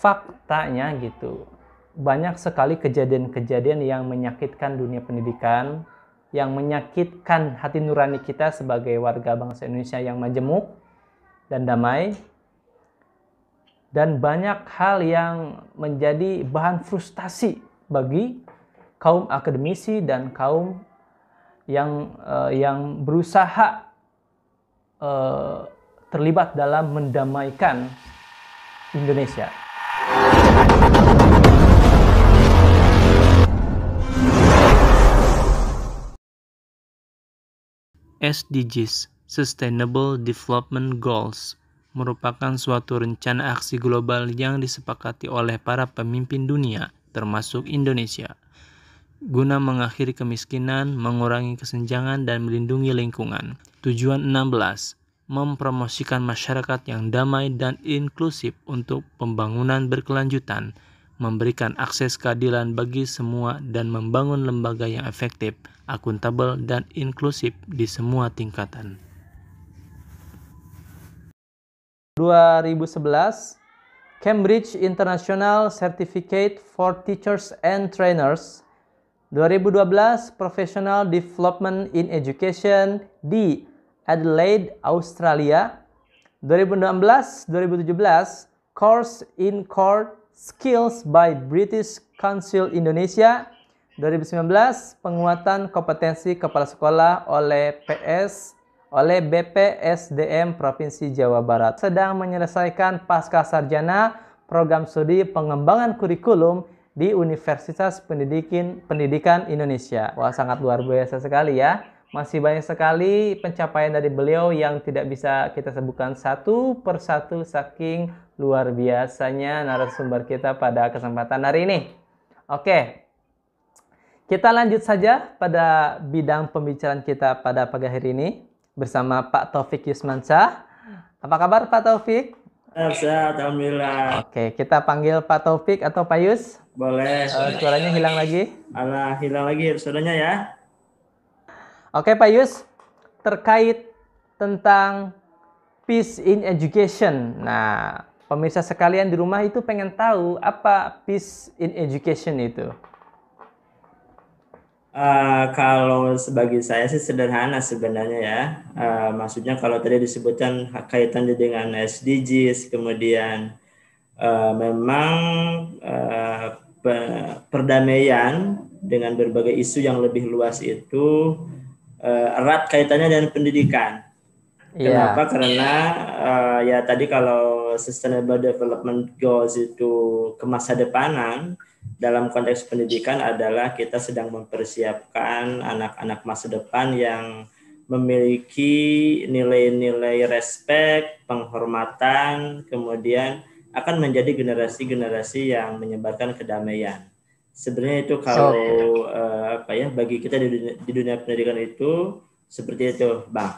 faktanya gitu, banyak sekali kejadian-kejadian yang menyakitkan dunia pendidikan, yang menyakitkan hati nurani kita sebagai warga bangsa Indonesia yang majemuk dan damai. Dan banyak hal yang menjadi bahan frustasi bagi kaum akademisi dan kaum yang berusaha terlibat dalam mendamaikan Indonesia. SDGs, Sustainable Development Goals, merupakan suatu rencana aksi global yang disepakati oleh para pemimpin dunia, termasuk Indonesia, guna mengakhiri kemiskinan, mengurangi kesenjangan, dan melindungi lingkungan. Tujuan 16, mempromosikan masyarakat yang damai dan inklusif untuk pembangunan berkelanjutan, memberikan akses keadilan bagi semua, dan membangun lembaga yang efektif, akuntabel, dan inklusif di semua tingkatan. 2011, Cambridge International Certificate for Teachers and Trainers. 2012, Professional Development in Education di Adelaide, Australia. 2016-2017, Course in Core Skills by British Council Indonesia. 2019, penguatan kompetensi kepala sekolah oleh BPSDM Provinsi Jawa Barat. Sedang menyelesaikan pasca sarjana program studi pengembangan kurikulum di Universitas Pendidikan Indonesia. Wah, sangat luar biasa sekali ya. Masih banyak sekali pencapaian dari beliau yang tidak bisa kita sebutkan satu persatu saking luar biasanya narasumber kita pada kesempatan hari ini. Oke, kita lanjut saja pada bidang pembicaraan kita pada pagi hari ini bersama Pak Taufik Yusmansyah. Apa kabar Pak Taufik? Sehat, alhamdulillah. Oke, kita panggil Pak Taufik atau Pak Yus? Boleh. Suaranya hilang lagi. Hilang lagi suaranya ya. Oke Pak Yus, terkait tentang peace in education. Nah, pemirsa sekalian di rumah itu pengen tahu apa peace in education itu. Kalau sebagai saya sih sederhana sebenarnya ya. Maksudnya kalau tadi disebutkan kaitannya dengan SDGs, kemudian memang perdamaian dengan berbagai isu yang lebih luas itu erat kaitannya dengan pendidikan. Kenapa? Karena ya tadi kalau Sustainable Development Goals itu ke masa depanan, dalam konteks pendidikan adalah kita sedang mempersiapkan anak-anak masa depan yang memiliki nilai-nilai respek, penghormatan, kemudian akan menjadi generasi-generasi yang menyebarkan kedamaian. Sebenarnya itu kalau bagi kita di dunia pendidikan itu seperti itu, Bang.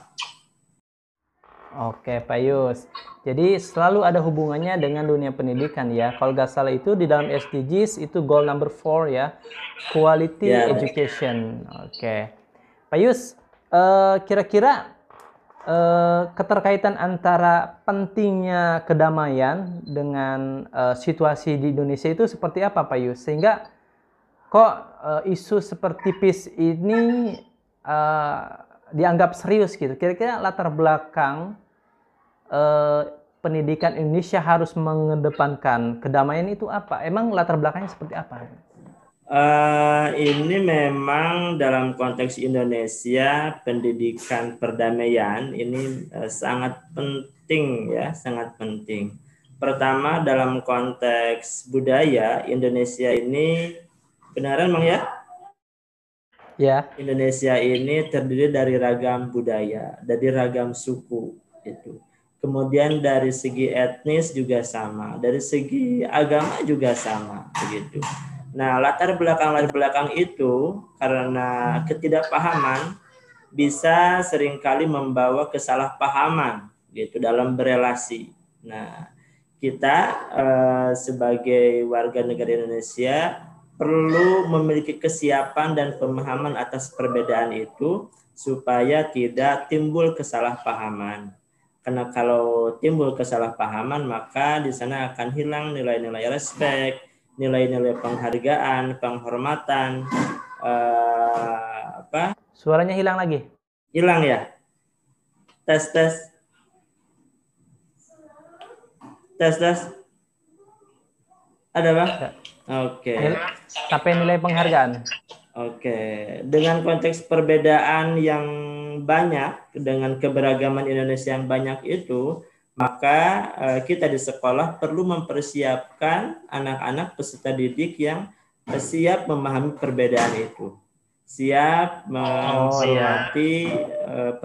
Oke, Pak Yus. Jadi selalu ada hubungannya dengan dunia pendidikan ya. Kalau nggak salah itu di dalam SDGs itu goal number 4 ya, quality education. Oke, Pak Yus, kira-kira keterkaitan antara pentingnya kedamaian dengan situasi di Indonesia itu seperti apa, Pak Yus? Sehingga kok isu seperti peace ini dianggap serius gitu. Kira-kira latar belakang pendidikan Indonesia harus mengedepankan kedamaian itu apa? Emang latar belakangnya seperti apa? Ini memang dalam konteks Indonesia pendidikan perdamaian ini sangat penting ya, sangat penting. Pertama dalam konteks budaya Indonesia ini benaran Bang ya? Ya. Indonesia ini terdiri dari ragam budaya, dari ragam suku itu. Kemudian dari segi etnis juga sama, dari segi agama juga sama, begitu. Nah, latar belakang itu karena ketidakpahaman bisa seringkali membawa kesalahpahaman gitu dalam berelasi. Nah, kita sebagai warga negara Indonesia perlu memiliki kesiapan dan pemahaman atas perbedaan itu supaya tidak timbul kesalahpahaman. Karena kalau timbul kesalahpahaman, maka di sana akan hilang nilai-nilai respek, nilai-nilai penghargaan, penghormatan. Suaranya hilang lagi. Hilang ya? Tes. Ada, Bang? Oke. Sampai nilai penghargaan. Oke. Dengan konteks perbedaan yang banyak, dengan keberagaman Indonesia yang banyak itu, maka kita di sekolah perlu mempersiapkan anak-anak peserta didik yang siap memahami perbedaan itu. Siap menghormati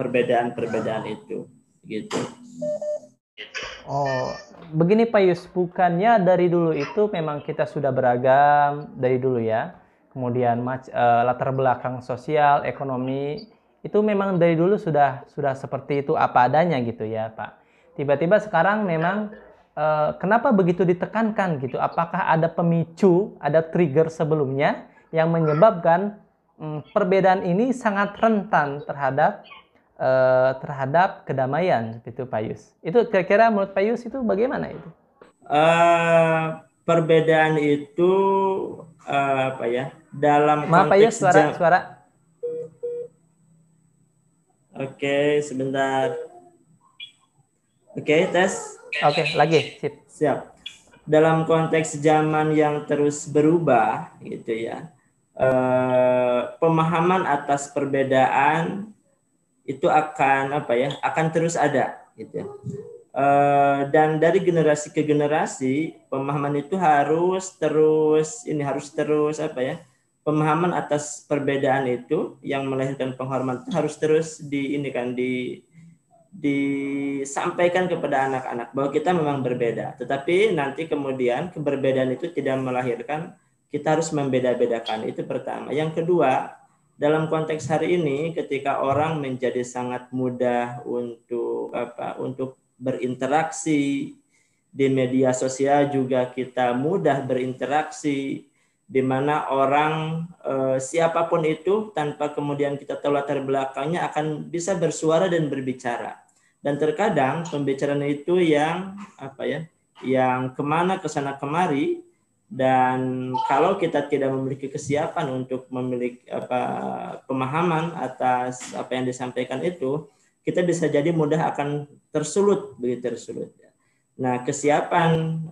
perbedaan-perbedaan itu. Gitu. Oh, begini Pak Yus, bukannya dari dulu itu memang kita sudah beragam dari dulu ya. Kemudian latar belakang sosial, ekonomi itu memang dari dulu sudah seperti itu apa adanya gitu ya Pak. Tiba-tiba sekarang memang kenapa begitu ditekankan gitu? Apakah ada pemicu, ada trigger sebelumnya yang menyebabkan perbedaan ini sangat rentan terhadap kedamaian gitu Pak Yus. Itu kira-kira menurut Pak Yus itu bagaimana itu? Perbedaan itu dalam Maaf Pak Yus, suara. Oke, sebentar. Oke, tes. Oke, lagi. Sip. Siap. Dalam konteks zaman yang terus berubah gitu ya. Pemahaman atas perbedaan itu akan terus ada gitu. Dan dari generasi ke generasi pemahaman itu harus terus pemahaman atas perbedaan itu yang melahirkan penghormatan harus terus disampaikan kepada anak-anak bahwa kita memang berbeda, tetapi nanti kemudian keberbedaan itu tidak melahirkan kita harus membeda-bedakan. Itu pertama. Yang kedua, dalam konteks hari ini ketika orang menjadi sangat mudah untuk berinteraksi di media sosial, juga kita mudah berinteraksi di mana orang siapapun itu tanpa kemudian kita tahu latar belakangnya akan bisa bersuara dan berbicara. Dan terkadang pembicaraan itu yang kemana kesana kemari. Dan kalau kita tidak memiliki kesiapan untuk memiliki pemahaman atas apa yang disampaikan itu, kita bisa jadi mudah akan tersulut. Nah, kesiapan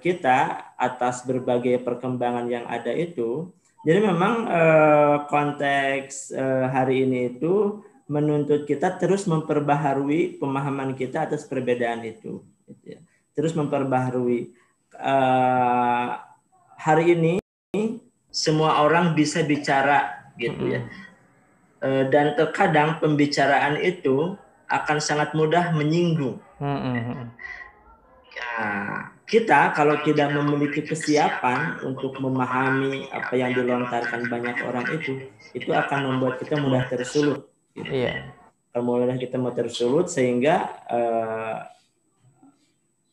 kita atas berbagai perkembangan yang ada itu, jadi memang konteks hari ini itu menuntut kita terus memperbaharui pemahaman kita atas perbedaan itu, gitu ya. Terus memperbaharui. Hari ini semua orang bisa bicara gitu ya, dan terkadang pembicaraan itu akan sangat mudah menyinggung. Nah, kita kalau tidak memiliki kesiapan untuk memahami apa yang dilontarkan banyak orang itu akan membuat kita mudah tersulut gitu. Iya. Mudah kita mau tersulut sehingga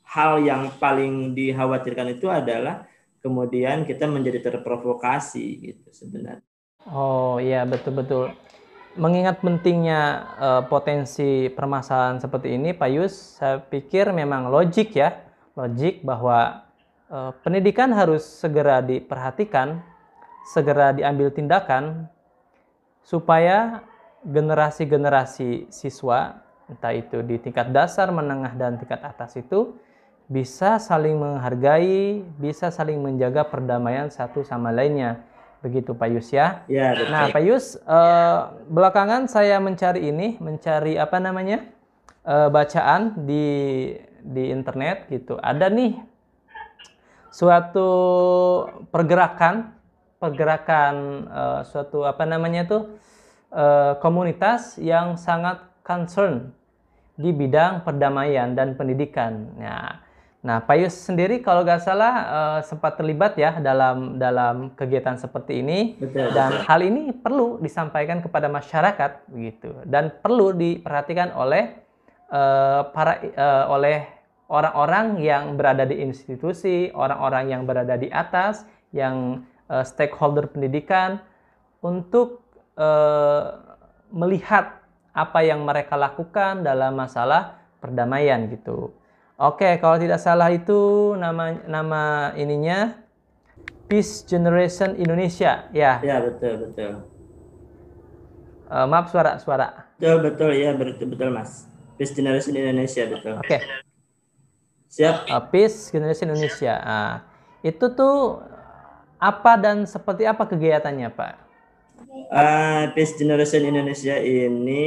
hal yang paling dikhawatirkan itu adalah kemudian kita menjadi terprovokasi gitu sebenarnya. Oh iya, betul-betul. Mengingat pentingnya potensi permasalahan seperti ini, Pak Yus, saya pikir memang logik bahwa pendidikan harus segera diperhatikan, segera diambil tindakan supaya generasi-generasi siswa, entah itu di tingkat dasar, menengah, dan tingkat atas itu bisa saling menghargai, bisa saling menjaga perdamaian satu sama lainnya. Begitu Pak Yus ya. Ya, betul. Nah Pak Yus, belakangan saya mencari bacaan di internet gitu. Ada nih suatu pergerakan suatu komunitas yang sangat concern di bidang perdamaian dan pendidikan. Nah, Pak Yus sendiri kalau nggak salah sempat terlibat ya dalam kegiatan seperti ini. Betul, dan hal ini perlu disampaikan kepada masyarakat begitu, dan perlu diperhatikan oleh orang-orang yang berada di institusi, orang-orang yang berada di atas, yang stakeholder pendidikan, untuk melihat apa yang mereka lakukan dalam masalah perdamaian gitu. Oke, kalau tidak salah itu nama ininya Peace Generation Indonesia, ya. Ya, betul. Maaf, suara. Betul ya, betul Mas. Peace Generation Indonesia, betul. Oke. Siap. Peace Generation Indonesia. Itu tuh apa dan seperti apa kegiatannya, Pak? Peace Generation Indonesia ini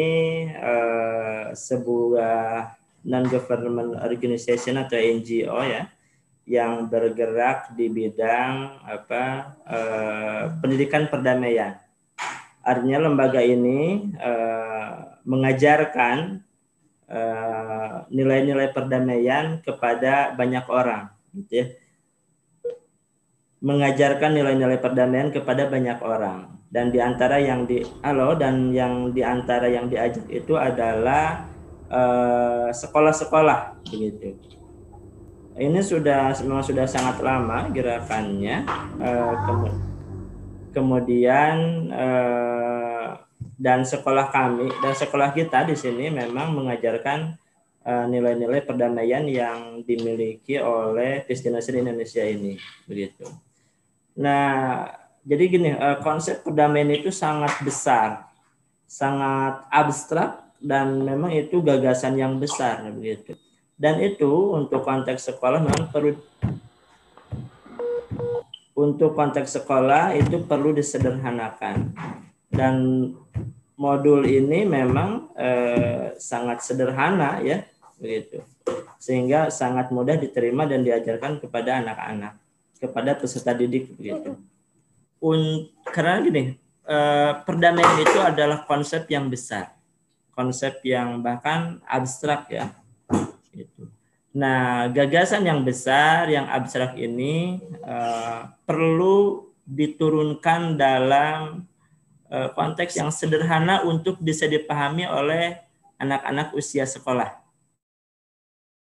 sebuah non-government organization atau NGO ya, yang bergerak di bidang pendidikan perdamaian. Artinya lembaga ini mengajarkan nilai-nilai perdamaian kepada banyak orang, gitu ya. Mengajarkan nilai-nilai perdamaian kepada banyak orang. Dan di antara yang diajak itu adalah sekolah-sekolah, begitu. Ini memang sudah sangat lama gerakannya. Kemudian dan sekolah kita di sini memang mengajarkan nilai-nilai perdamaian yang dimiliki oleh Peace Generation Indonesia ini, begitu. Nah, jadi gini, konsep perdamaian itu sangat besar, sangat abstrak, dan memang itu gagasan yang besar, begitu. Dan itu untuk konteks sekolah memang perlu disederhanakan. Dan modul ini memang sangat sederhana ya, begitu. Sehingga sangat mudah diterima dan diajarkan kepada anak-anak, kepada peserta didik, begitu. Karena gini, perdamaian itu adalah konsep yang besar, konsep yang bahkan abstrak ya. Gitu. Nah, gagasan yang besar, yang abstrak ini perlu diturunkan dalam konteks yang sederhana untuk bisa dipahami oleh anak-anak usia sekolah.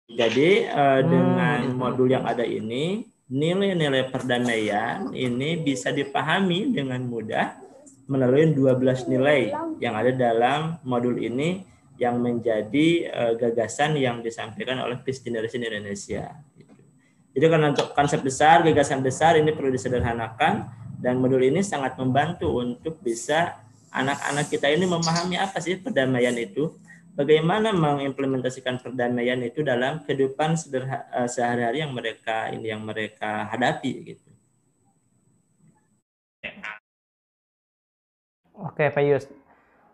Jadi dengan modul yang ada ini, nilai-nilai perdamaian ini bisa dipahami dengan mudah melalui 12 nilai yang ada dalam modul ini, yang menjadi gagasan yang disampaikan oleh Peace Generation Indonesia. Jadi karena untuk konsep besar, gagasan besar ini perlu disederhanakan, dan modul ini sangat membantu untuk bisa anak-anak kita ini memahami apa sih perdamaian itu, bagaimana mengimplementasikan perdamaian itu dalam kehidupan sehari-hari yang mereka hadapi gitu. Oke, Pak Yus.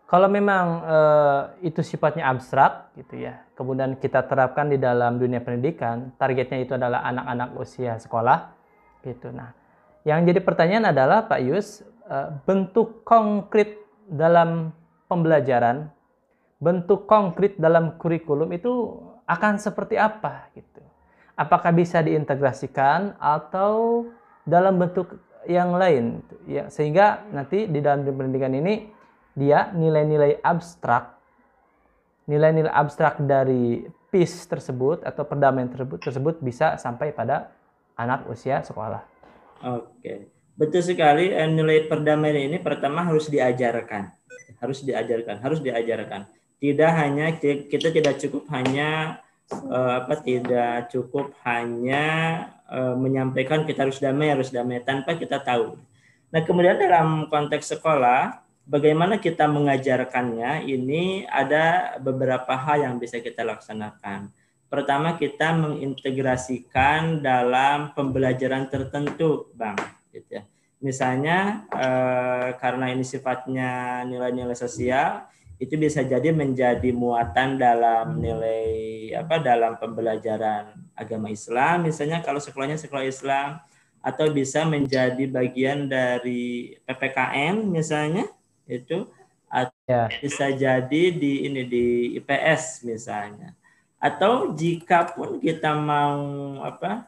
Kalau memang itu sifatnya abstrak gitu ya, kemudian kita terapkan di dalam dunia pendidikan, targetnya itu adalah anak-anak usia sekolah gitu. Nah, yang jadi pertanyaan adalah Pak Yus, bentuk konkret dalam pembelajaran, bentuk konkret dalam kurikulum itu akan seperti apa gitu? Apakah bisa diintegrasikan atau dalam bentuk yang lain ya, sehingga nanti di dalam pendidikan ini dia nilai-nilai abstrak dari peace tersebut atau perdamaian tersebut bisa sampai pada anak usia sekolah. Oke, betul sekali. Nilai perdamaian ini pertama harus diajarkan. Tidak hanya kita tidak cukup hanya menyampaikan kita harus damai tanpa kita tahu. Nah, kemudian dalam konteks sekolah, bagaimana kita mengajarkannya, ini ada beberapa hal yang bisa kita laksanakan. Pertama, kita mengintegrasikan dalam pembelajaran tertentu, Bang. Gitu ya. Misalnya, karena ini sifatnya nilai-nilai sosial, itu bisa jadi menjadi muatan dalam dalam pembelajaran agama Islam, misalnya kalau sekolahnya sekolah Islam, atau bisa menjadi bagian dari PPKN misalnya. Itu bisa jadi di IPS misalnya, atau jika pun kita mau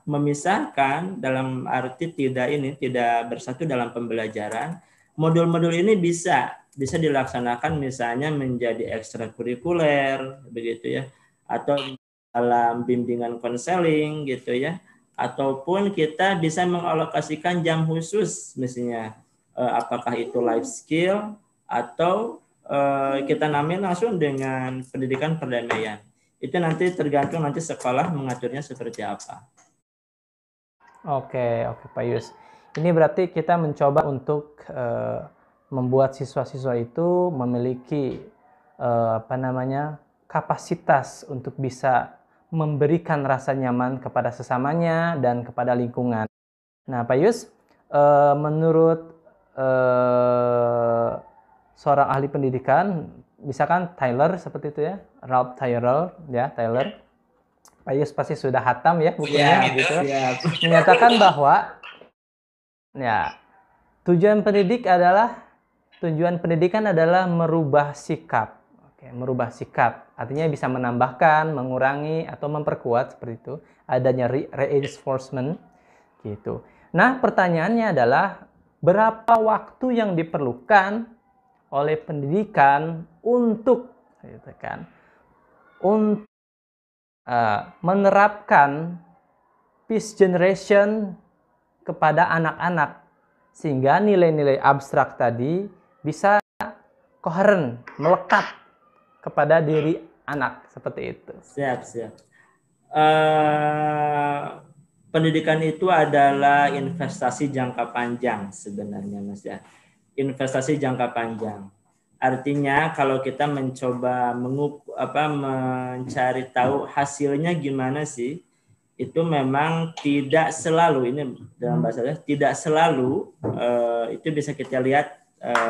memisahkan dalam arti tidak bersatu dalam pembelajaran, modul-modul ini bisa dilaksanakan misalnya menjadi ekstrakurikuler begitu ya, atau dalam bimbingan konseling gitu ya, ataupun kita bisa mengalokasikan jam khusus misalnya, apakah itu life skill atau kita namain langsung dengan pendidikan perdamaian. itu nanti tergantung nanti sekolah mengaturnya seperti apa. Oke, Pak Yus. Ini berarti kita mencoba untuk membuat siswa-siswa itu memiliki kapasitas untuk bisa memberikan rasa nyaman kepada sesamanya dan kepada lingkungan. Nah, Pak Yus, menurut seorang ahli pendidikan, misalkan Tyler seperti itu ya, Ralph Tyler ya, Tyler. Pak Yus pasti sudah hatam ya bukunya gitu. Menyatakan bahwa ya tujuan pendidikan adalah merubah sikap. Oke, merubah sikap. Artinya bisa menambahkan, mengurangi atau memperkuat seperti itu. Adanya reinforcement gitu. Nah, pertanyaannya adalah berapa waktu yang diperlukan oleh pendidikan untuk gitu kan, untuk menerapkan peace generation kepada anak-anak sehingga nilai-nilai abstrak tadi bisa koheren, melekat kepada diri anak seperti itu. Siap. Pendidikan itu adalah investasi jangka panjang sebenarnya, Mas ya. Investasi jangka panjang. Artinya kalau kita mencoba mencari tahu hasilnya gimana sih, itu memang tidak selalu, ini dalam bahasa tidak selalu itu bisa kita lihat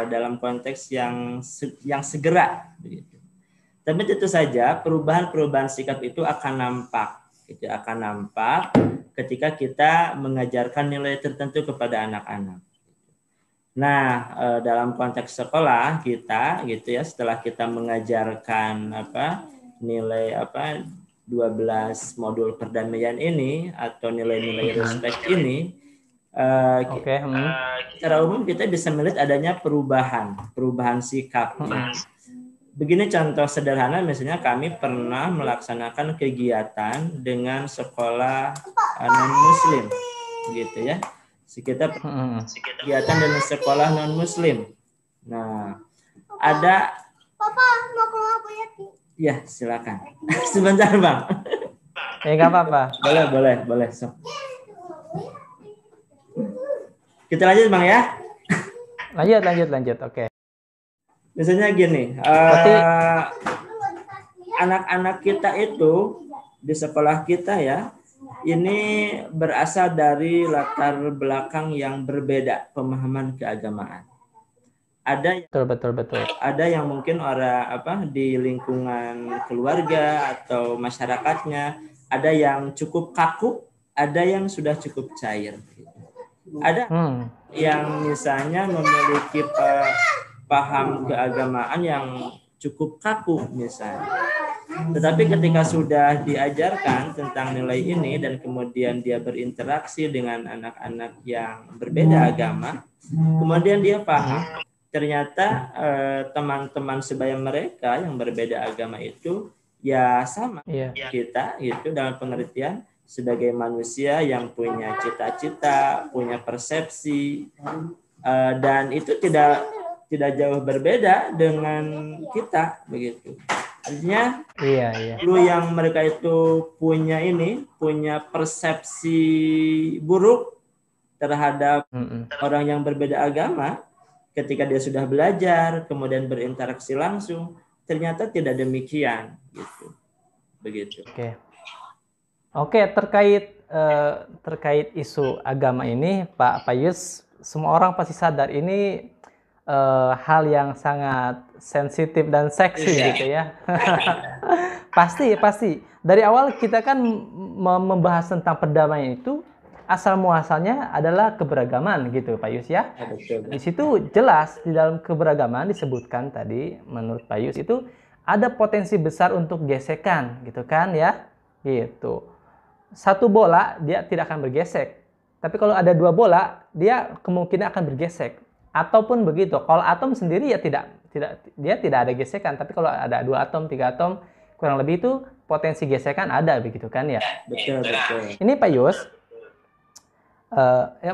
dalam konteks yang segera begitu. Tapi tentu saja perubahan sikap itu akan nampak. Itu akan nampak ketika kita mengajarkan nilai tertentu kepada anak-anak. Nah, dalam konteks sekolah kita gitu ya, setelah kita mengajarkan nilai 12 modul perdamaian ini atau nilai-nilai respect ini, secara umum kita bisa melihat adanya perubahan sikap. Begini contoh sederhana, misalnya kami pernah melaksanakan kegiatan dengan sekolah non-muslim gitu ya. Kita kegiatan dengan sekolah non-muslim. Nah, ada Papa mau keluar ya, silakan. Sebentar, Bang. Nggak apa-apa. Boleh. So. Kita lanjut, Bang ya. Lanjut. Oke. Misalnya gini, anak-anak kita itu di sekolah kita ya, ini berasal dari latar belakang yang berbeda pemahaman keagamaan. Ada betul. Ada yang mungkin di lingkungan keluarga atau masyarakatnya, ada yang cukup kaku, ada yang sudah cukup cair. Ada yang misalnya memiliki paham keagamaan yang cukup kaku misalnya. Tetapi ketika sudah diajarkan tentang nilai ini dan kemudian dia berinteraksi dengan anak-anak yang berbeda agama, kemudian dia paham ternyata teman-teman sebaya mereka yang berbeda agama itu ya sama kita gitu, dalam pengertian sebagai manusia yang punya cita-cita, punya persepsi, dan itu tidak jauh berbeda dengan kita begitu. Artinya dulu yang mereka itu punya persepsi buruk terhadap orang yang berbeda agama, ketika dia sudah belajar kemudian berinteraksi langsung ternyata tidak demikian gitu. Begitu. Oke, terkait isu agama ini, Pak Yus, semua orang pasti sadar ini hal yang sangat sensitif dan seksi gitu ya. Pasti. Dari awal kita kan membahas tentang perdamaian itu, asal muasalnya adalah keberagaman gitu Pak Yus ya. Di situ jelas di dalam keberagaman disebutkan tadi menurut Pak Yus itu ada potensi besar untuk gesekan gitu kan ya. Gitu. Satu bola dia tidak akan bergesek. Tapi kalau ada dua bola, dia kemungkinan akan bergesek. Ataupun begitu. Kalau atom sendiri ya tidak ada gesekan. Tapi kalau ada 2 atom, 3 atom, kurang lebih itu potensi gesekan ada begitu kan ya. Betul. Ini Pak Yus,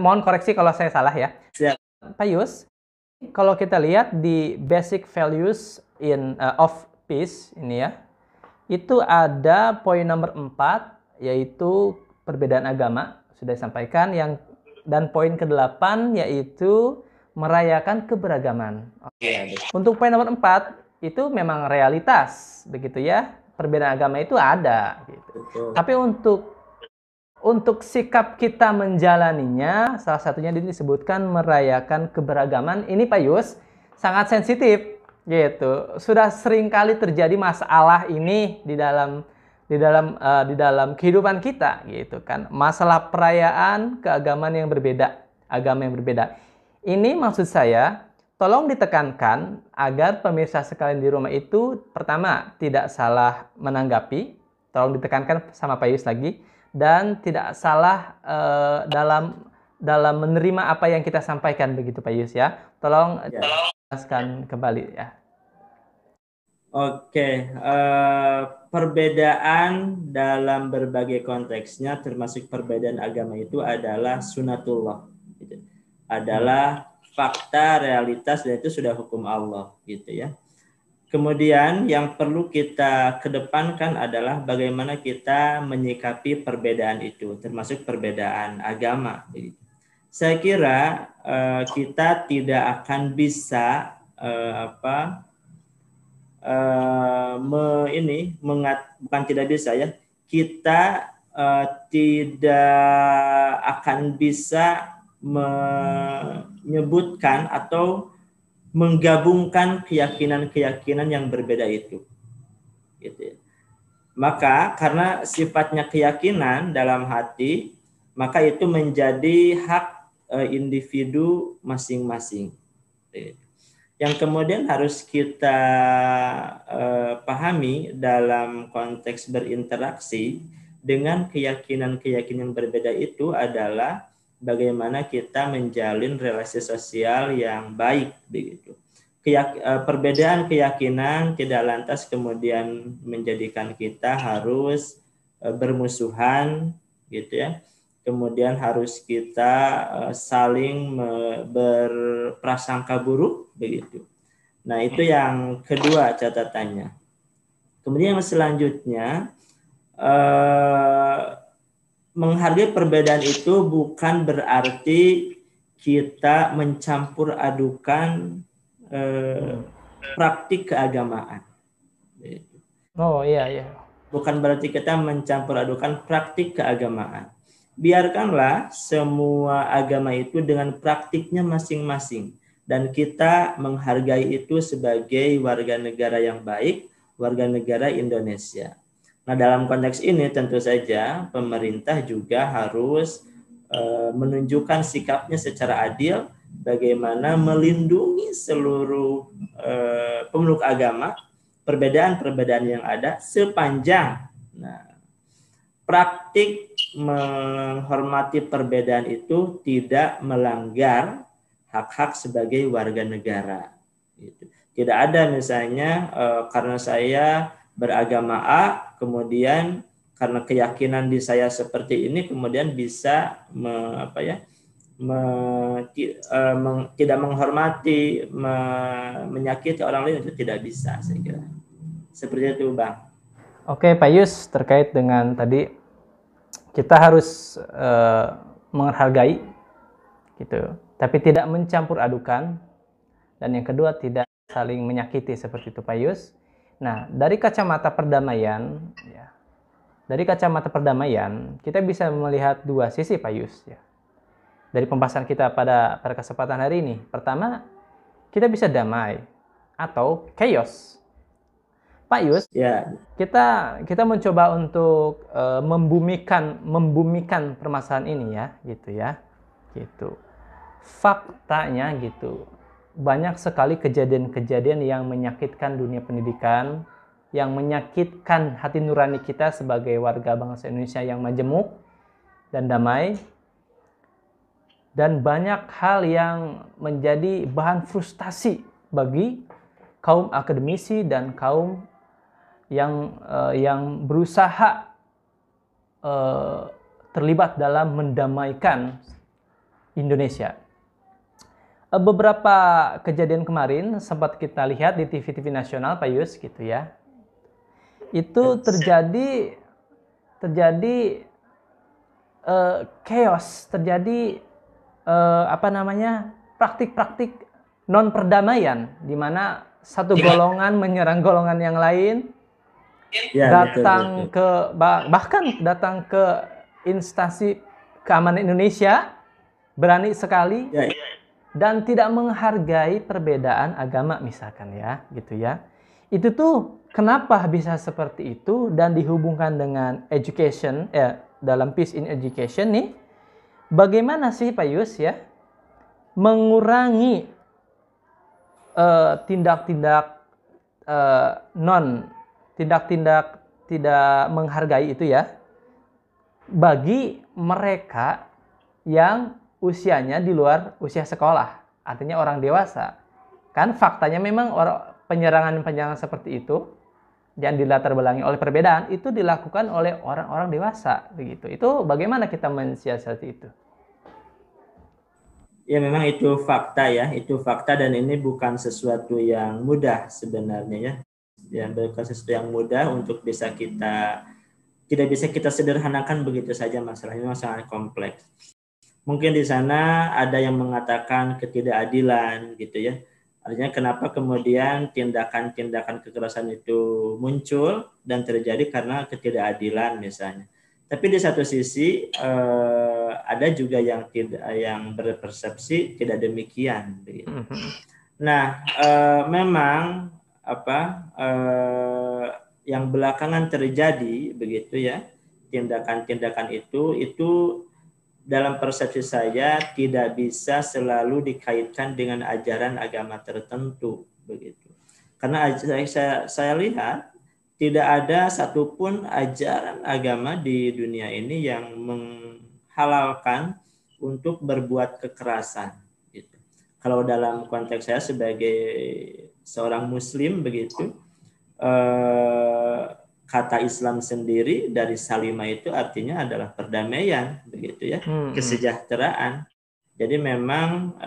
mohon koreksi kalau saya salah ya. Siap. Pak Yus, kalau kita lihat di basic values of peace ini ya, itu ada poin nomor 4, yaitu perbedaan agama, sudah disampaikan. Dan poin ke-8 yaitu merayakan keberagaman. Oke. Untuk poin nomor 4 itu memang realitas, begitu ya. Perbedaan agama itu ada gitu. Tapi untuk sikap kita menjalaninya, salah satunya disebutkan merayakan keberagaman. Ini Pak Yus sangat sensitif gitu. Sudah sering kali terjadi masalah ini di dalam kehidupan kita gitu kan. Masalah perayaan keagamaan yang berbeda, agama yang berbeda. Ini maksud saya, tolong ditekankan agar pemirsa sekalian di rumah itu pertama tidak salah menanggapi, tolong ditekankan sama Pak Yus lagi, dan tidak salah dalam menerima apa yang kita sampaikan, begitu Pak Yus ya. Tolong jelaskan kembali ya. Oke, perbedaan dalam berbagai konteksnya termasuk perbedaan agama itu adalah sunatullah, gitu. Adalah fakta, realitas, dan itu sudah hukum Allah gitu ya. Kemudian yang perlu kita kedepankan adalah bagaimana kita menyikapi perbedaan itu, termasuk perbedaan agama. Saya kira kita tidak akan bisa bukan tidak bisa ya, kita tidak akan bisa menyebutkan atau menggabungkan keyakinan-keyakinan yang berbeda itu. Gitu. Maka karena sifatnya keyakinan dalam hati, maka itu menjadi hak individu masing-masing. Yang kemudian harus kita pahami dalam konteks berinteraksi dengan keyakinan-keyakinan yang berbeda itu adalah bagaimana kita menjalin relasi sosial yang baik begitu. Perbedaan keyakinan tidak lantas kemudian menjadikan kita harus bermusuhan gitu ya. Kemudian harus kita saling berprasangka buruk begitu. Nah, itu yang kedua catatannya. Kemudian yang selanjutnya, menghargai perbedaan itu bukan berarti kita mencampur adukan praktik keagamaan. Oh iya. Bukan berarti kita mencampur adukan praktik keagamaan. Biarkanlah semua agama itu dengan praktiknya masing-masing. Dan kita menghargai itu sebagai warga negara yang baik, warga negara Indonesia. Nah, dalam konteks ini tentu saja pemerintah juga harus menunjukkan sikapnya secara adil, bagaimana melindungi seluruh pemeluk agama, perbedaan-perbedaan yang ada sepanjang praktik menghormati perbedaan itu tidak melanggar hak-hak sebagai warga negara. Tidak ada misalnya karena saya beragama A, kemudian karena keyakinan di saya seperti ini, kemudian bisa tidak menghormati, menyakiti orang lain, itu tidak bisa, saya kira. Seperti itu, Bang. Oke, Pak Yus, terkait dengan tadi kita harus menghargai, gitu, tapi tidak mencampur adukan, dan yang kedua tidak saling menyakiti seperti itu, Pak Yus. Nah, dari kacamata perdamaian, ya, kita bisa melihat dua sisi, Pak Yus. Ya. Dari pembahasan kita pada kesempatan hari ini, pertama, kita bisa damai atau chaos. Pak Yus, ya. kita mencoba untuk membumikan permasalahan ini ya, gitu. Faktanya gitu, banyak sekali kejadian-kejadian yang menyakitkan dunia pendidikan, yang menyakitkan hati nurani kita sebagai warga bangsa Indonesia yang majemuk dan damai, dan banyak hal yang menjadi bahan frustasi bagi kaum akademisi dan kaum yang berusaha terlibat dalam mendamaikan Indonesia. Beberapa kejadian kemarin sempat kita lihat di TV-TV nasional, Pak Yus, gitu ya. itu terjadi chaos, terjadi praktik-praktik non perdamaian, di mana satu golongan menyerang golongan yang lain, bahkan datang ke instansi keamanan Indonesia, berani sekali dan tidak menghargai perbedaan agama misalkan ya, gitu ya. Itu tuh kenapa bisa seperti itu, dan dihubungkan dengan education dalam peace in education nih, bagaimana sih Pak Yus ya mengurangi tindak-tindak tidak menghargai itu ya bagi mereka yang usianya di luar usia sekolah, artinya orang dewasa. Kan faktanya memang penyerangan seperti itu yang dilatar belakangi oleh perbedaan itu dilakukan oleh orang-orang dewasa begitu. Itu bagaimana kita mensiasati itu? Ya memang itu fakta ya, itu fakta, dan ini bukan sesuatu yang mudah sebenarnya ya. Ya, bukan sesuatu yang mudah untuk tidak bisa kita sederhanakan begitu saja, masalahnya memang sangat kompleks. Mungkin di sana ada yang mengatakan ketidakadilan gitu ya. Artinya kenapa kemudian tindakan-tindakan kekerasan itu muncul dan terjadi karena ketidakadilan misalnya. Tapi di satu sisi ada juga yang berpersepsi tidak demikian. Begitu. Nah, memang yang belakangan terjadi begitu ya, tindakan-tindakan itu dalam persepsi saya tidak bisa selalu dikaitkan dengan ajaran agama tertentu begitu. Karena saya lihat tidak ada satupun ajaran agama di dunia ini yang menghalalkan untuk berbuat kekerasan gitu. Kalau dalam konteks saya sebagai seorang muslim begitu, kata Islam sendiri dari salimah itu artinya adalah perdamaian begitu ya, kesejahteraan. Jadi memang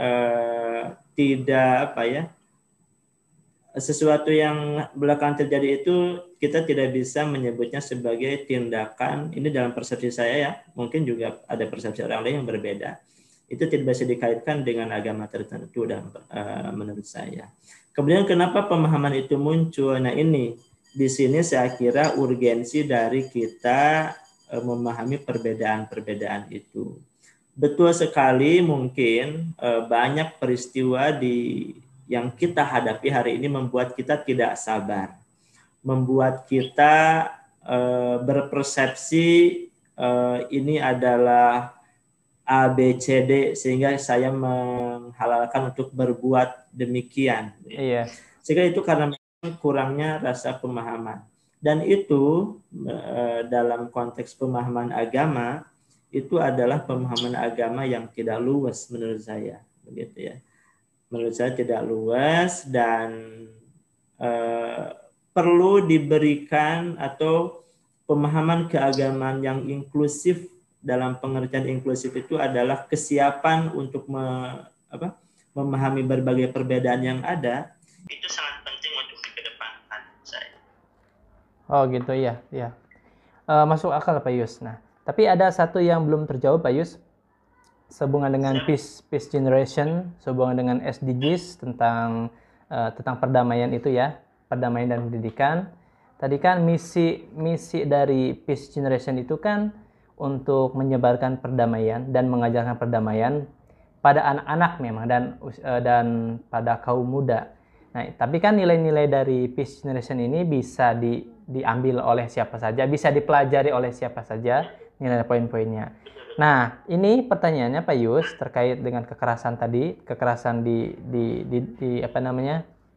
tidak sesuatu yang belakangan terjadi itu kita tidak bisa menyebutnya sebagai tindakan, ini dalam persepsi saya ya, mungkin juga ada persepsi orang lain yang berbeda, itu tidak bisa dikaitkan dengan agama tertentu dan menurut saya. Kemudian kenapa pemahaman itu muncul? Nah ini di sini saya kira urgensi dari kita memahami perbedaan-perbedaan itu. Betul sekali, mungkin banyak peristiwa yang kita hadapi hari ini membuat kita tidak sabar, membuat kita berpersepsi ini adalah A, B, C, D, sehingga saya menghalalkan untuk berbuat demikian. Iya. Sehingga itu karena kurangnya rasa pemahaman. Dan itu dalam konteks pemahaman agama, itu adalah pemahaman agama yang tidak luas menurut saya, begitu ya. Menurut saya tidak luas dan perlu diberikan atau pemahaman keagamaan yang inklusif. Dalam pengertian inklusif itu adalah kesiapan untuk memahami berbagai perbedaan yang ada. Itu sangat penting untuk dikedepankan saya. Oh gitu ya, ya. Masuk akal Pak Yus. Nah, tapi ada satu yang belum terjawab Pak Yus, sehubungan dengan peace generation, sehubungan dengan SDGs tentang perdamaian itu ya, perdamaian dan pendidikan. Tadi kan misi dari peace generation itu kan untuk menyebarkan perdamaian dan mengajarkan perdamaian pada anak-anak memang dan pada kaum muda. Nah, tapi kan nilai-nilai dari peace generation ini bisa diambil oleh siapa saja, bisa dipelajari oleh siapa saja nilai poin-poinnya. Nah, ini pertanyaannya Pak Yus terkait dengan kekerasan tadi, kekerasan di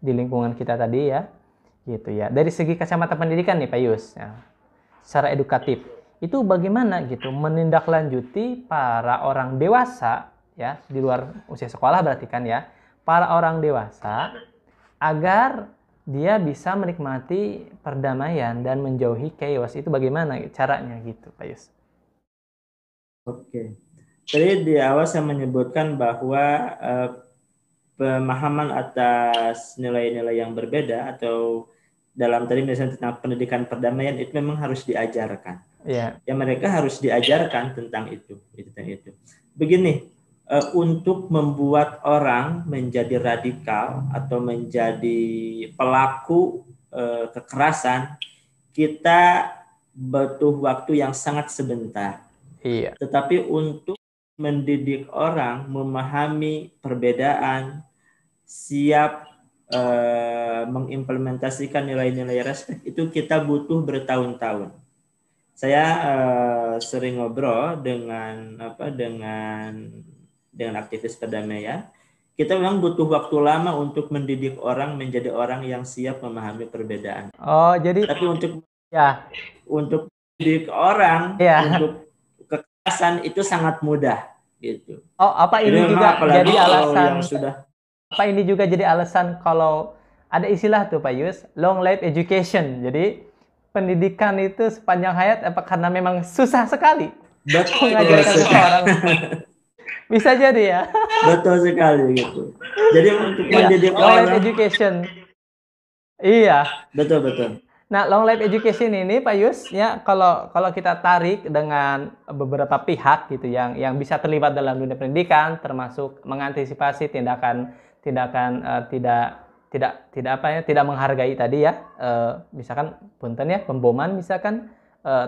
lingkungan kita tadi ya. Gitu ya. Dari segi kacamata pendidikan nih Pak Yus, ya, secara edukatif, itu bagaimana gitu menindaklanjuti para orang dewasa ya, di luar usia sekolah berarti kan ya, para orang dewasa agar dia bisa menikmati perdamaian dan menjauhi chaos, itu bagaimana caranya gitu Pak Yus? Oke. Tadi di awal saya menyebutkan bahwa pemahaman atas nilai-nilai yang berbeda atau dalam tadi misalnya tentang pendidikan perdamaian itu memang harus diajarkan. Iya. Ya mereka harus diajarkan tentang itu. Begini, untuk membuat orang menjadi radikal atau menjadi pelaku kekerasan, kita butuh waktu yang sangat sebentar. Iya. Tetapi untuk mendidik orang memahami perbedaan, siap mengimplementasikan nilai-nilai respek, itu kita butuh bertahun-tahun. Saya sering ngobrol dengan aktivis perdamaian. Kita memang butuh waktu lama untuk mendidik orang menjadi orang yang siap memahami perbedaan. Oh, jadi tapi untuk mendidik orang untuk kekerasan itu sangat mudah gitu. Oh, apa ini jadi juga jadi alasan yang sudah apa ini juga jadi alasan kalau ada istilah tuh Pak Yus, long life education. Jadi pendidikan itu sepanjang hayat apa karena memang susah sekali mengajarkan seseorang. Bisa jadi ya. Betul sekali gitu. Jadi untuk mendidik long life education. Iya. Betul. Nah, long life education ini Pak Yus, ya kalau kita tarik dengan beberapa pihak gitu yang bisa terlibat dalam dunia pendidikan, termasuk mengantisipasi tindakan tidak menghargai tadi ya, misalkan punten ya, pemboman misalkan,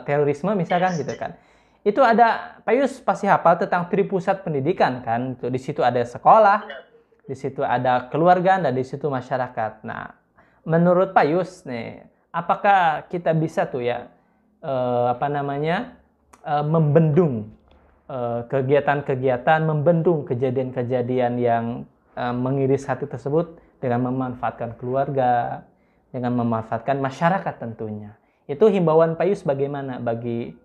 terorisme misalkan gitu kan. Itu ada Pak Yus pasti hafal tentang tripusat pendidikan kan. Di situ ada sekolah, di situ ada keluarga, dan di situ masyarakat. Nah, menurut Pak Yus nih, apakah kita bisa tuh ya membendung kegiatan-kegiatan, membendung kejadian-kejadian yang mengiris hati tersebut dengan memanfaatkan keluarga, dengan memanfaatkan masyarakat tentunya. Itu himbauan Pak Yus bagaimana bagi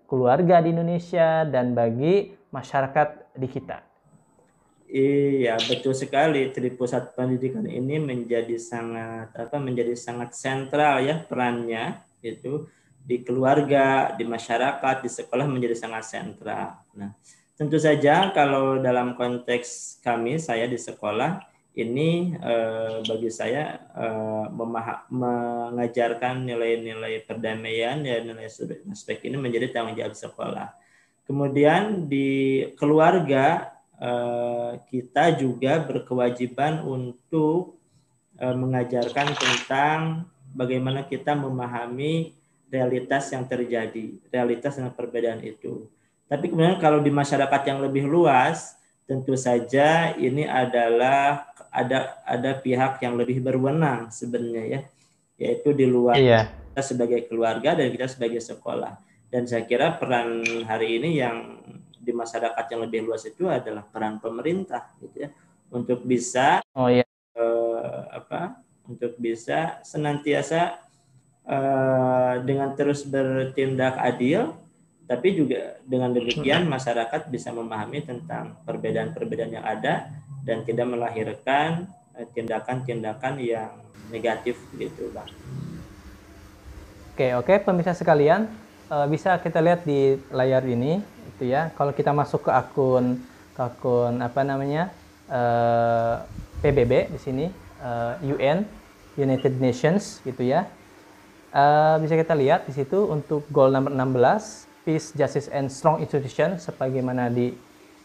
keluarga di Indonesia dan bagi masyarakat di kita? Iya, betul sekali. Tripusat pendidikan ini menjadi sangat sentral ya perannya itu di keluarga, di masyarakat, di sekolah menjadi sangat sentral. Nah, tentu saja kalau dalam konteks saya di sekolah ini bagi saya mengajarkan nilai-nilai perdamaian dan nilai respek ini menjadi tanggung jawab sekolah. Kemudian di keluarga kita juga berkewajiban untuk mengajarkan tentang bagaimana kita memahami realitas yang terjadi, realitas dan perbedaan itu. Tapi kemudian kalau di masyarakat yang lebih luas, tentu saja ini adalah ada pihak yang lebih berwenang sebenarnya ya, yaitu di luar kita sebagai keluarga dan kita sebagai sekolah. Dan saya kira peran hari ini yang di masyarakat yang lebih luas itu adalah peran pemerintah gitu ya, untuk bisa untuk bisa senantiasa dengan terus bertindak adil, tapi juga dengan demikian masyarakat bisa memahami tentang perbedaan-perbedaan yang ada dan tidak melahirkan tindakan-tindakan yang negatif gitu, Bang. Oke, pemirsa sekalian, bisa kita lihat di layar ini itu ya. Kalau kita masuk ke akun PBB di sini, UN, United Nations gitu ya. Bisa kita lihat di situ untuk goal nomor 16, Peace, Justice, and Strong Institution, sebagaimana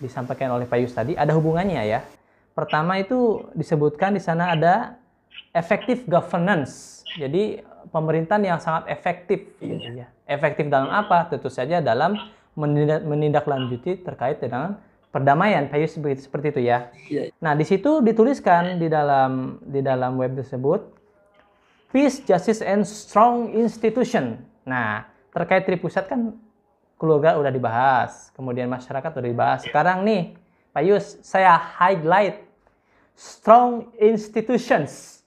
disampaikan oleh Pak Yus tadi, ada hubungannya ya. Pertama itu disebutkan di sana ada effective governance. Jadi pemerintahan yang sangat efektif. Gitu ya. Efektif dalam apa? Tentu saja dalam menindaklanjuti terkait dengan perdamaian. Pak Yus seperti itu ya. Nah, di situ dituliskan di dalam web tersebut, Peace, Justice, and Strong Institution. Nah, terkait tripusat kan keluarga udah dibahas, kemudian masyarakat udah dibahas. Sekarang nih, Pak Yus, saya highlight strong institutions.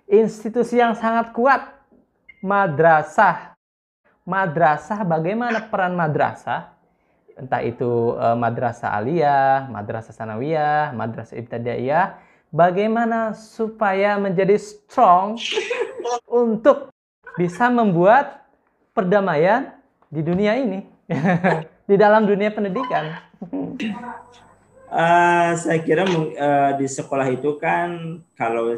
Institusi yang sangat kuat. Madrasah. Madrasah, bagaimana peran madrasah? Entah itu madrasah aliyah, madrasah sanawiyah, madrasah ibtidaiyah. Bagaimana supaya menjadi strong untuk bisa membuat perdamaian di dunia ini, di dalam dunia pendidikan. Saya kira di sekolah itu kan kalau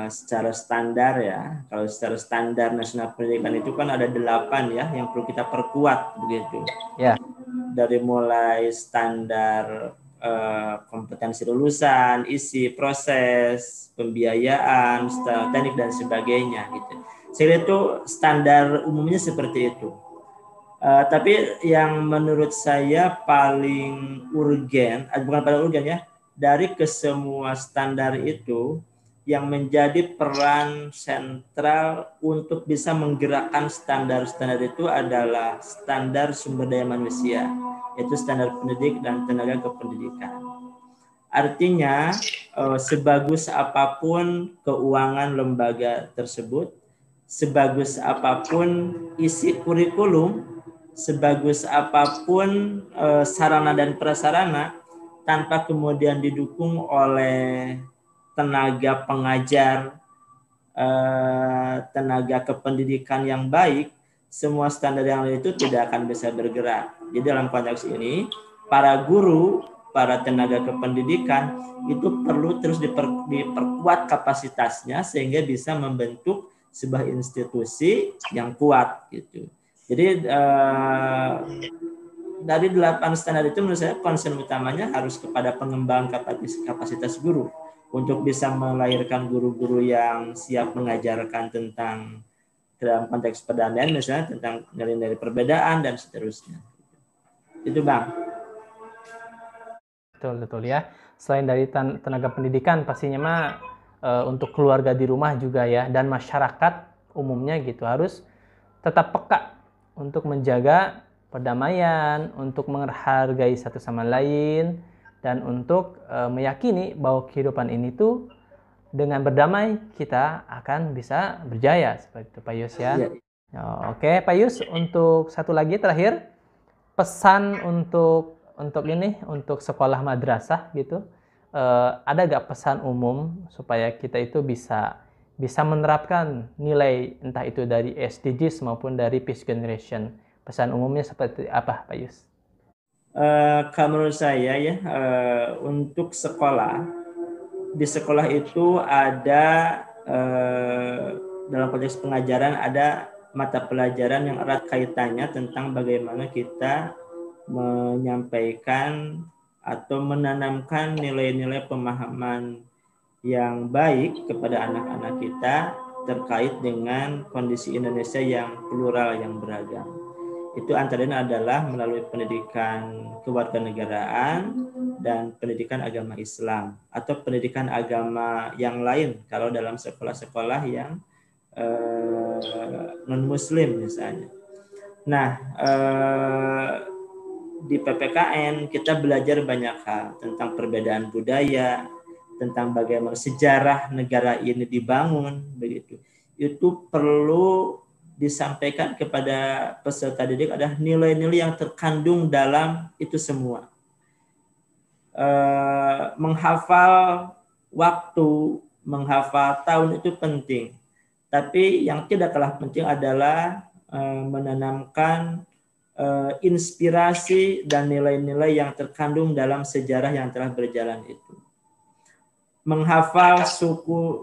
secara standar ya, kalau secara standar nasional pendidikan itu kan ada 8 ya yang perlu kita perkuat begitu. Ya. Dari mulai standar kompetensi lulusan, isi proses, pembiayaan, style teknik dan sebagainya gitu. Saya itu standar umumnya seperti itu. Tapi yang menurut saya paling urgen, bukan paling urgen ya, dari kesemua standar itu yang menjadi peran sentral untuk bisa menggerakkan standar-standar itu adalah standar sumber daya manusia, yaitu standar pendidik dan tenaga kependidikan. Artinya, sebagus apapun keuangan lembaga tersebut, sebagus apapun isi kurikulum, sebagus apapun sarana dan prasarana, tanpa kemudian didukung oleh tenaga pengajar, tenaga kependidikan yang baik, semua standar yang lain itu tidak akan bisa bergerak. Jadi dalam konteks ini, para guru, para tenaga kependidikan itu perlu terus diperkuat kapasitasnya sehingga bisa membentuk sebuah institusi yang kuat gitu. Jadi dari 8 standar itu menurut saya concern utamanya harus kepada pengembangan kapasitas guru untuk bisa melahirkan guru-guru yang siap mengajarkan tentang dalam konteks perdamaian misalnya tentang nilai-nilai perbedaan dan seterusnya. Itu Bang. Betul ya. Selain dari tenaga pendidikan pastinya mah untuk keluarga di rumah juga ya, dan masyarakat umumnya gitu harus tetap peka untuk menjaga perdamaian, untuk menghargai satu sama lain, dan untuk meyakini bahwa kehidupan ini tuh dengan berdamai kita akan bisa berjaya, seperti itu Pak Yus ya. Oke Pak Yus, untuk satu lagi terakhir, pesan untuk sekolah madrasah gitu, ada gak pesan umum supaya kita itu bisa menerapkan nilai entah itu dari SDGs maupun dari Peace Generation? Pesan umumnya seperti apa Pak Yus? Kalau menurut saya ya, untuk sekolah, di sekolah itu ada dalam konteks pengajaran ada mata pelajaran yang erat kaitannya tentang bagaimana kita menyampaikan atau menanamkan nilai-nilai pemahaman yang baik kepada anak-anak kita terkait dengan kondisi Indonesia yang plural, yang beragam. Itu antara lain adalah melalui pendidikan kewarganegaraan dan pendidikan agama Islam atau pendidikan agama yang lain kalau dalam sekolah-sekolah yang non-Muslim misalnya. Nah, di PPKN kita belajar banyak hal tentang perbedaan budaya, tentang bagaimana sejarah negara ini dibangun, begitu. Itu perlu disampaikan kepada peserta didik adalah nilai-nilai yang terkandung dalam itu semua. Menghafal waktu, menghafal tahun itu penting. Tapi yang tidak kalah penting adalah menanamkan inspirasi dan nilai-nilai yang terkandung dalam sejarah yang telah berjalan itu. Menghafal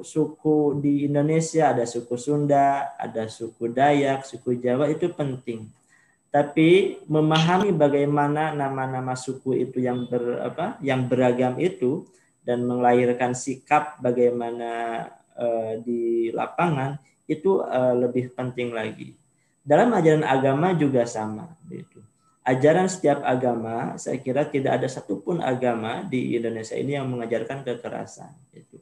suku di Indonesia, ada suku Sunda, ada suku Dayak, suku Jawa, itu penting. Tapi memahami bagaimana nama-nama suku itu yang beragam itu dan melahirkan sikap bagaimana di lapangan itu lebih penting lagi. Dalam ajaran agama juga sama, gitu. Ajaran setiap agama, saya kira tidak ada satupun agama di Indonesia ini yang mengajarkan kekerasan. Gitu.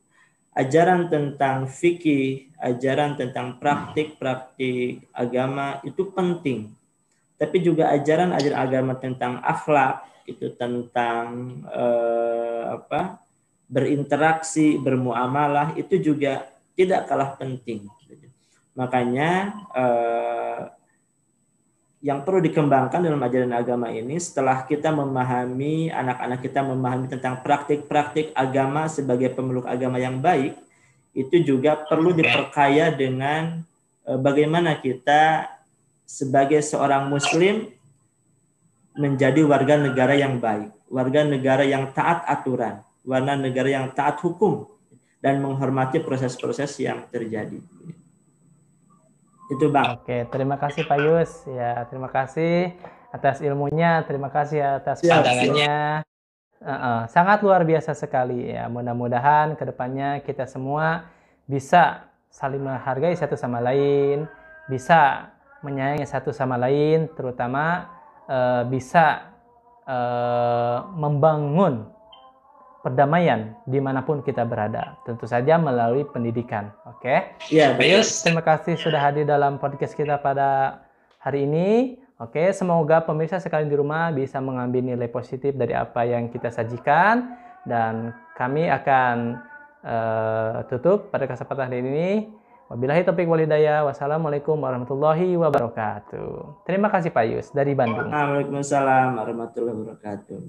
Ajaran tentang fikih, ajaran tentang praktik-praktik agama itu penting. Tapi juga ajaran agama tentang akhlak, itu tentang berinteraksi, bermuamalah, itu juga tidak kalah penting. Makanya yang perlu dikembangkan dalam ajaran agama ini, setelah kita memahami, anak-anak kita memahami tentang praktik-praktik agama sebagai pemeluk agama yang baik, itu juga perlu diperkaya dengan bagaimana kita sebagai seorang muslim menjadi warga negara yang baik. warga negara yang taat aturan, warga negara yang taat hukum, dan menghormati proses-proses yang terjadi. Itu Bang. Oke, terima kasih Pak Yus. Ya, terima kasih atas ilmunya, terima kasih atas pandangannya. Sangat luar biasa sekali ya. Mudah-mudahan kedepannya kita semua bisa saling menghargai satu sama lain, bisa menyayangi satu sama lain, terutama bisa membangun perdamaian dimanapun kita berada, tentu saja melalui pendidikan. Oke? Iya, Pak Yus, terima kasih sudah hadir dalam podcast kita pada hari ini. Oke, semoga pemirsa sekalian di rumah bisa mengambil nilai positif dari apa yang kita sajikan, dan kami akan tutup pada kesempatan hari ini. Wabillahi taufiq wal hidayah. Wassalamualaikum warahmatullahi wabarakatuh. Terima kasih Pak Yus dari Bandung. Waalaikumsalam warahmatullahi wabarakatuh.